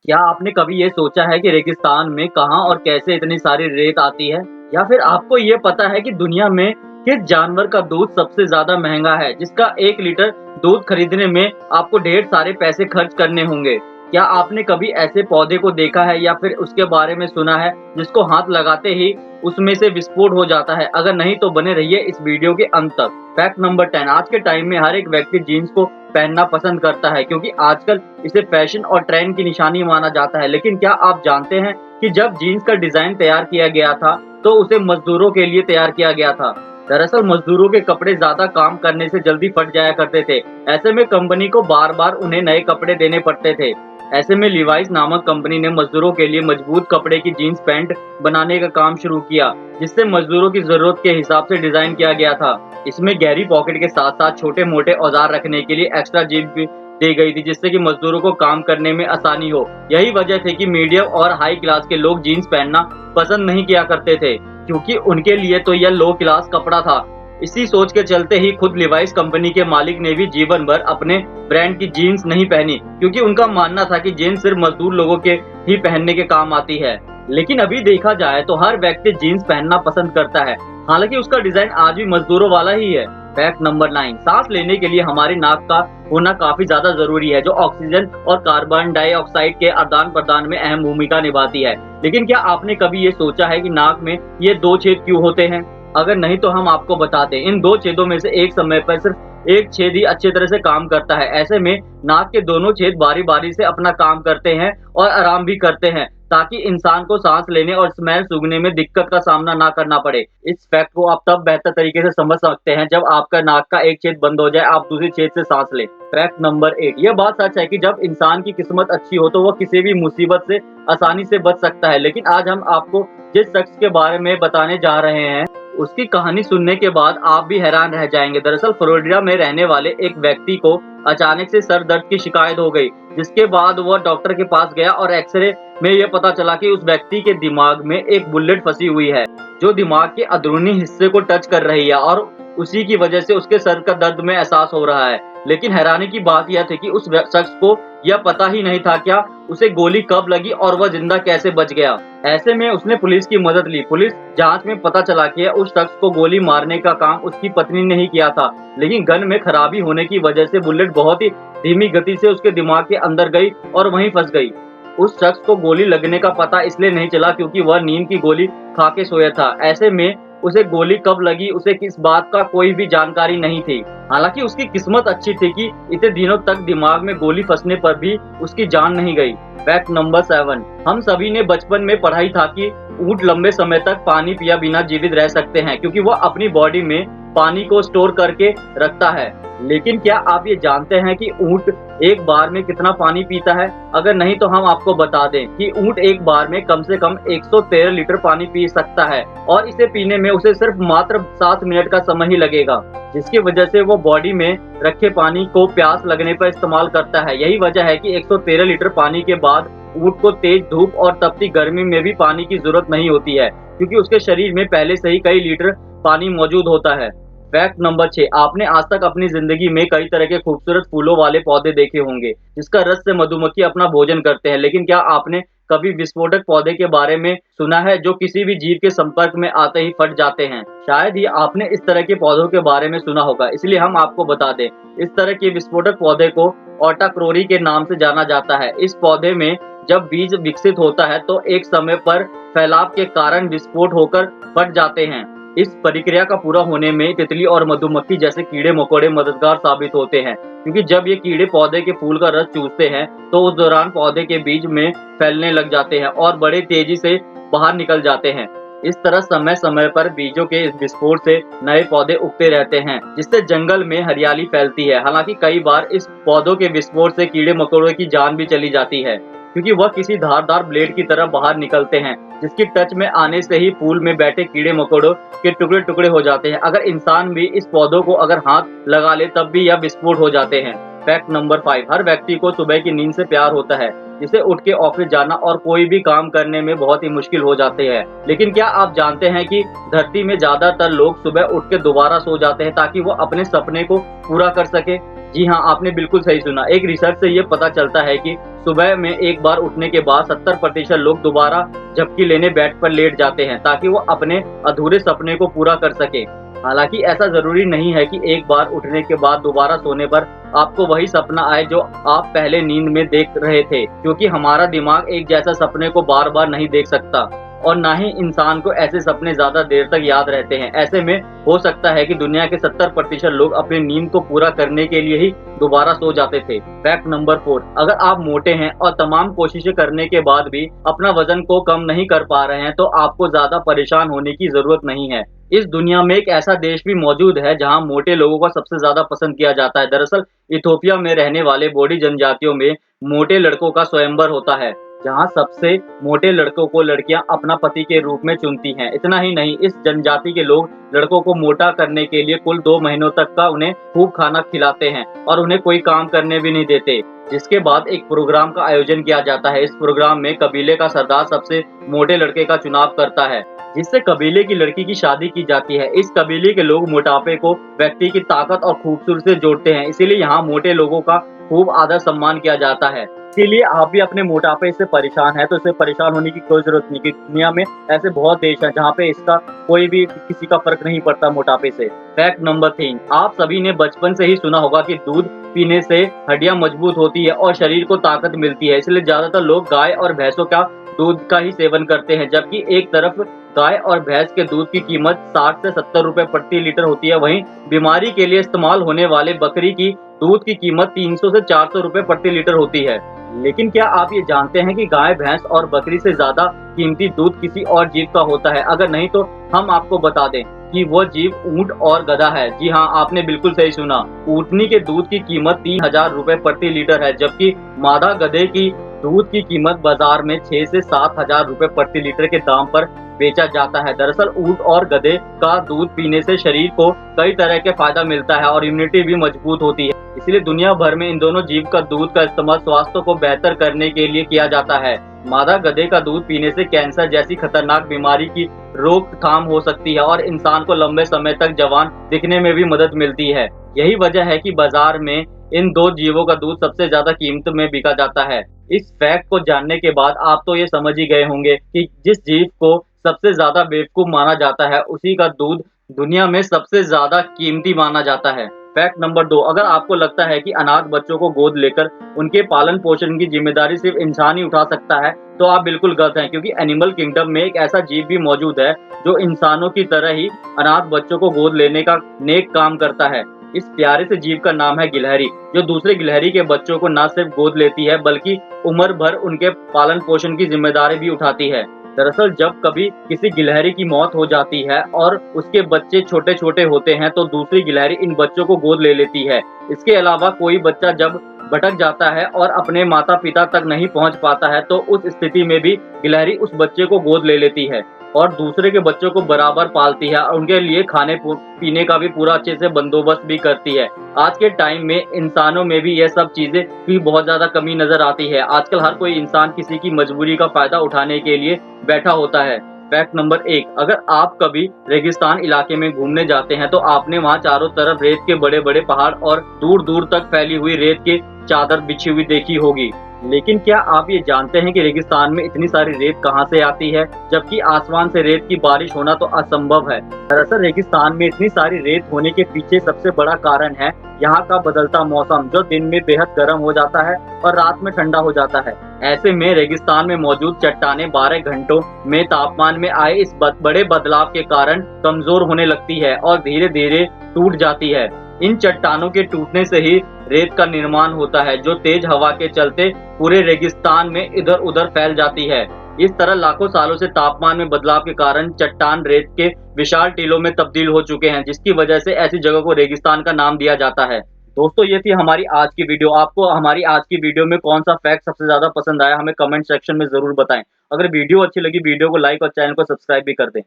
क्या आपने कभी ये सोचा है कि रेगिस्तान में कहाँ और कैसे इतनी सारी रेत आती है? या फिर आपको ये पता है कि दुनिया में किस जानवर का दूध सबसे ज़्यादा महँगा है, जिसका 1 लीटर दूध खरीदने में आपको ढेर सारे पैसे खर्च करने होंगे? क्या आपने कभी ऐसे पौधे को देखा है या फिर उसके बारे में सुना है, जिसको हाथ लगाते ही उसमें से विस्फोट हो जाता है? अगर नहीं तो बने रहिए इस वीडियो के अंत तक। Fact number 10। आज के टाइम में हर एक व्यक्ति जीन्स को पहनना पसंद करता है क्योंकि आजकल इसे फैशन और ट्रेंड की निशानी माना जाता है। लेकिन क्या आप जानते हैं कि जब जीन्स का डिजाइन तैयार किया गया था तो उसे मजदूरों के लिए तैयार किया गया था। दरअसल मजदूरों के कपड़े ज्यादा काम करने से जल्दी फट जाया करते थे। ऐसे में कंपनी को बार बार उन्हें नए कपड़े देने पड़ते थे। ऐसे में लिवाइस नामक कंपनी ने मजदूरों के लिए मजबूत कपड़े की जीन्स पैंट बनाने का काम शुरू किया, जिससे मजदूरों की जरूरत के हिसाब से डिजाइन किया गया था। इसमें गहरी पॉकेट के साथ साथ छोटे मोटे औजार रखने के लिए एक्स्ट्रा जेब भी दी गई थी, जिससे कि मजदूरों को काम करने में आसानी हो। यही वजह थी कि मीडियम और हाई क्लास के लोग जीन्स पहनना पसंद नहीं किया करते थे, क्योंकि उनके लिए तो यह लो क्लास कपड़ा था। इसी सोच के चलते ही खुद लिवाइस कंपनी के मालिक ने भी जीवन भर अपने ब्रांड की जीन्स नहीं पहनी, क्योंकि उनका मानना था कि जीन्स सिर्फ मजदूर लोगों के ही पहनने के काम आती है। लेकिन अभी देखा जाए तो हर व्यक्ति जीन्स पहनना पसंद करता है, हालांकि उसका डिजाइन आज भी मजदूरों वाला ही है। Fact number 9। सांस लेने के लिए हमारी नाक का होना काफी ज्यादा जरूरी है, जो ऑक्सीजन और कार्बन डाइऑक्साइड के आदान प्रदान में अहम भूमिका निभाती है। लेकिन क्या आपने कभी ये सोचा है कि नाक में ये 2 छेद क्यों होते हैं? अगर नहीं तो हम आपको बताते हैं। इन 2 छेदों में से एक समय पर सिर्फ एक छेद ही अच्छी तरह से काम करता है। ऐसे में नाक के दोनों छेद बारी बारी से अपना काम करते हैं और आराम भी करते हैं, ताकि इंसान को सांस लेने और स्मेल सूंघने में दिक्कत का सामना ना करना पड़े। इस फैक्ट को आप तब बेहतर तरीके से समझ सकते हैं जब आपका नाक का एक छेद बंद हो जाए, आप दूसरी छेद से सांस लें। Fact number 8। यह बात सच है कि जब इंसान की किस्मत अच्छी हो तो वह किसी भी मुसीबत से आसानी से बच सकता है। लेकिन आज हम आपको जिस शख्स के बारे में बताने जा रहे हैं, उसकी कहानी सुनने के बाद आप भी हैरान रह जाएंगे। दरअसल फ्लोरिडा में रहने वाले एक व्यक्ति को अचानक से सर दर्द की शिकायत हो गई, जिसके बाद वह डॉक्टर के पास गया और एक्सरे में यह पता चला कि उस व्यक्ति के दिमाग में एक बुलेट फंसी हुई है, जो दिमाग के अंदरूनी हिस्से को टच कर रही है और उसी की वजह से उसके सर का दर्द में एहसास हो रहा है। लेकिन हैरानी की बात यह थी कि उस शख्स को यह पता ही नहीं था क्या उसे गोली कब लगी और वह जिंदा कैसे बच गया। ऐसे में उसने पुलिस की मदद ली। पुलिस जांच में पता चला कि उस शख्स को गोली मारने का काम उसकी पत्नी ने ही किया था, लेकिन गन में खराबी होने की वजह से बुलेट बहुत ही धीमी गति से उसके दिमाग के अंदर गई और वहीं फंस गई। उस शख्स को गोली लगने का पता इसलिए नहीं चला क्योंकि वह नींद की गोली खा के सोया था। ऐसे में उसे गोली कब लगी उसे किस बात का कोई भी जानकारी नहीं थी। हालांकि उसकी किस्मत अच्छी थी कि इतने दिनों तक दिमाग में गोली फंसने पर भी उसकी जान नहीं गई। Fact number 7। हम सभी ने बचपन में पढ़ाई था कि ऊंट लंबे समय तक पानी पिया बिना जीवित रह सकते हैं, क्योंकि वह अपनी बॉडी में पानी को स्टोर करके रखता है। लेकिन क्या आप ये जानते हैं कि ऊंट एक बार में कितना पानी पीता है? अगर नहीं तो हम आपको बता दें कि ऊंट एक बार में कम से कम 113 लीटर पानी पी सकता है और इसे पीने में उसे सिर्फ मात्र 7 मिनट का समय ही लगेगा, जिसकी वजह से वो बॉडी में रखे पानी को प्यास लगने पर इस्तेमाल करता है। यही वजह है कि 113 लीटर पानी के बाद ऊंट को तेज धूप और तपती गर्मी में भी पानी की जरूरत नहीं होती है, क्योंकि उसके शरीर में पहले से ही कई लीटर पानी मौजूद होता है। Fact number 6। आपने आज तक अपनी जिंदगी में कई तरह के खूबसूरत फूलों वाले पौधे देखे होंगे, जिसका रस से मधुमक्खी अपना भोजन करते हैं। लेकिन क्या आपने कभी विस्फोटक पौधे के बारे में सुना है, जो किसी भी जीव के संपर्क में आते ही फट जाते हैं? शायद ही आपने इस तरह के पौधों के बारे में सुना होगा, इसलिए हम आपको बता दें। इस तरह के विस्फोटक पौधे को ऑटाक्रोरी के नाम से जाना जाता है। इस पौधे में जब बीज विकसित होता है तो एक समय पर फैलाव के कारण विस्फोट होकर फट जाते हैं। इस प्रक्रिया का पूरा होने में तितली और मधुमक्खी जैसे कीड़े मकोड़े मददगार साबित होते हैं, क्योंकि जब ये कीड़े पौधे के फूल का रस चूसते हैं तो उस दौरान पौधे के बीज में फैलने लग जाते हैं और बड़े तेजी से बाहर निकल जाते हैं। इस तरह समय समय पर बीजों के इस विस्फोट से नए पौधे उगते रहते हैं, जिससे जंगल में हरियाली फैलती है। हालांकि कई बार इस पौधों के विस्फोट से कीड़े मकोड़ों की जान भी चली जाती है, क्योंकि वह किसी धारदार ब्लेड की तरह बाहर निकलते हैं, जिसकी टच में आने से ही फूल में बैठे कीड़े मकोड़ों के टुकड़े टुकड़े हो जाते हैं। अगर इंसान भी इस पौधों को अगर हाथ लगा ले तब भी यह विस्फोट हो जाते हैं। Fact number 5। हर व्यक्ति को सुबह की नींद से प्यार होता है, जिसे उठ के ऑफिस जाना और कोई भी काम करने में बहुत ही मुश्किल हो जाते हैं। लेकिन क्या आप जानते हैं कि धरती में ज्यादातर लोग सुबह उठ के दोबारा सो जाते हैं ताकि वो अपने सपने को पूरा कर सके? जी हाँ, आपने बिल्कुल सही सुना। एक रिसर्च से ये पता चलता है कि सुबह में एक बार उठने के बाद 70% लोग दोबारा झपकी लेने बेड पर लेट जाते हैं ताकि वो अपने अधूरे सपने को पूरा कर सकें। हालाँकि ऐसा ज़रूरी नहीं है कि एक बार उठने के बाद दोबारा सोने पर आपको वही सपना आए जो आप पहले नींद में देख रहे थे, क्योंकि हमारा दिमाग एक जैसा सपने को बार-बार नहीं देख सकता और ना ही इंसान को ऐसे सपने ज़्यादा देर तक याद रहते हैं। ऐसे में हो सकता है कि दुनिया के 70% लोग अपनी नींद को पूरा करने के लिए ही दोबारा सो जाते थे। फैक्ट नंबर 4, अगर आप मोटे हैं और तमाम कोशिशें करने के बाद भी अपना वजन को कम नहीं कर पा रहे हैं, तो आपको ज़्यादा परेशान होने की ज़रूरत नहीं है। इस दुनिया में एक ऐसा देश भी मौजूद है जहाँ मोटे लोगों को सबसे ज़्यादा पसंद किया जाता है। दरअसल इथोपिया में रहने वाले बोडी जनजातियों में मोटे लड़कों का स्वयंवर होता है, जहाँ सबसे मोटे लड़कों को लड़कियां अपना पति के रूप में चुनती हैं। इतना ही नहीं, इस जनजाति के लोग लड़कों को मोटा करने के लिए कुल 2 महीनों तक का उन्हें खूब खाना खिलाते हैं और उन्हें कोई काम करने भी नहीं देते। जिसके बाद एक प्रोग्राम का आयोजन किया जाता है। इस प्रोग्राम में कबीले का सरदार सबसे मोटे लड़के का चुनाव करता है, जिससे कबीले की लड़की की शादी की जाती है। इस कबीले के लोग मोटापे को व्यक्ति की ताकत और खूबसूरती से जोड़ते हैं, इसीलिए यहाँ मोटे लोगों का खूब आदर सम्मान किया जाता है। इसीलिए आप भी अपने मोटापे से परेशान हैं तो इससे परेशान होने की कोई ज़रूरत नहीं, क्योंकि दुनिया में ऐसे बहुत देश हैं जहाँ पे इसका कोई भी किसी का फ़र्क नहीं पड़ता मोटापे से। फैक्ट नंबर 3, आप सभी ने बचपन से ही सुना होगा कि दूध पीने से हड्डियाँ मजबूत होती है और शरीर को ताकत मिलती है। इसलिए ज़्यादातर लोग गाय और भैंसों का दूध का ही सेवन करते हैं। जबकि एक तरफ गाय और भैंस के दूध की कीमत 60 से 70 रुपए प्रति लीटर होती है, वहीं बीमारी के लिए इस्तेमाल होने वाले बकरी की दूध की कीमत 300 से 400 रुपए प्रति लीटर होती है। लेकिन क्या आप ये जानते हैं कि गाय, भैंस और बकरी से ज़्यादा कीमती दूध किसी और जीव का होता है? अगर नहीं तो हम आपको बता दें कि वो जीव ऊँट और गधा है। जी हाँ, आपने बिल्कुल सही सुना। ऊँटनी के दूध की कीमत 3000 रुपए प्रति लीटर है, जबकि मादा गधे की दूध की कीमत बाजार में 6 से 7000 रुपए प्रति लीटर के दाम पर बेचा जाता है। दरअसल ऊँट और गधे का दूध पीने से शरीर को कई तरह के फायदा मिलता है और इम्यूनिटी भी मजबूत होती है। इसलिए दुनिया भर में इन दोनों जीव का दूध का इस्तेमाल स्वास्थ्य को बेहतर करने के लिए किया जाता है। मादा गधे का दूध पीने से कैंसर जैसी खतरनाक बीमारी की रोकथाम हो सकती है और इंसान को लंबे समय तक जवान दिखने में भी मदद मिलती है। यही वजह है कि बाजार में इन 2 जीवों का दूध सबसे ज्यादा कीमत में बिका जाता है। इस फैक्ट को जानने के बाद आप तो ये समझ ही गए होंगे कि जिस जीव को सबसे ज्यादा बेवकूफ माना जाता है, उसी का दूध दुनिया में सबसे ज्यादा कीमती माना जाता है। फैक्ट नंबर 2, अगर आपको लगता है कि अनाथ बच्चों को गोद लेकर उनके पालन पोषण की जिम्मेदारी सिर्फ इंसान ही उठा सकता है, तो आप बिल्कुल गलत हैं, क्योंकि एनिमल किंगडम में एक ऐसा जीव भी मौजूद है जो इंसानों की तरह ही अनाथ बच्चों को गोद लेने का नेक काम करता है। इस प्यारे से जीव का नाम है गिलहरी, जो दूसरे गिलहरी के बच्चों को न सिर्फ गोद लेती है बल्कि उम्र भर उनके पालन पोषण की जिम्मेदारी भी उठाती है। दरअसल जब कभी किसी गिलहरी की मौत हो जाती है और उसके बच्चे छोटे छोटे होते हैं, तो दूसरी गिलहरी इन बच्चों को गोद ले लेती है। इसके अलावा कोई बच्चा जब भटक जाता है और अपने माता पिता तक नहीं पहुंच पाता है, तो उस स्थिति में भी गिलहरी उस बच्चे को गोद ले लेती है और दूसरे के बच्चों को बराबर पालती है और उनके लिए खाने पीने का भी पूरा अच्छे से बंदोबस्त भी करती है। आज के टाइम में इंसानों में भी यह सब चीजें भी बहुत ज्यादा कमी नजर आती है। आजकल हर कोई इंसान किसी की मजबूरी का फायदा उठाने के लिए बैठा होता है। फैक्ट नंबर 1, अगर आप कभी रेगिस्तान इलाके में घूमने जाते हैं तो आपने वहाँ चारों तरफ रेत के बड़े बड़े पहाड़ और दूर दूर तक फैली हुई रेत की चादर बिछी हुई देखी होगी। लेकिन क्या आप ये जानते हैं कि रेगिस्तान में इतनी सारी रेत कहाँ से आती है, जबकि आसमान से रेत की बारिश होना तो असंभव है। दरअसल रेगिस्तान में इतनी सारी रेत होने के पीछे सबसे बड़ा कारण है यहाँ का बदलता मौसम, जो दिन में बेहद गर्म हो जाता है और रात में ठंडा हो जाता है। ऐसे में रेगिस्तान में मौजूद चट्टानें 12 घंटों में तापमान में आए इस बड़े बदलाव के कारण कमजोर होने लगती है और धीरे धीरे टूट जाती है। इन चट्टानों के टूटने से ही रेत का निर्माण होता है, जो तेज हवा के चलते पूरे रेगिस्तान में इधर उधर फैल जाती है। इस तरह लाखों सालों से तापमान में बदलाव के कारण चट्टान रेत के विशाल टीलों में तब्दील हो चुके हैं, जिसकी वजह से ऐसी जगह को रेगिस्तान का नाम दिया जाता है। दोस्तों, ये थी हमारी आज की वीडियो। आपको हमारी आज की वीडियो में कौन सा फैक्ट सबसे ज्यादा पसंद आया, हमें कमेंट सेक्शन में जरूर बताएं। अगर वीडियो अच्छी लगी, वीडियो को लाइक और चैनल को सब्सक्राइब भी कर दें।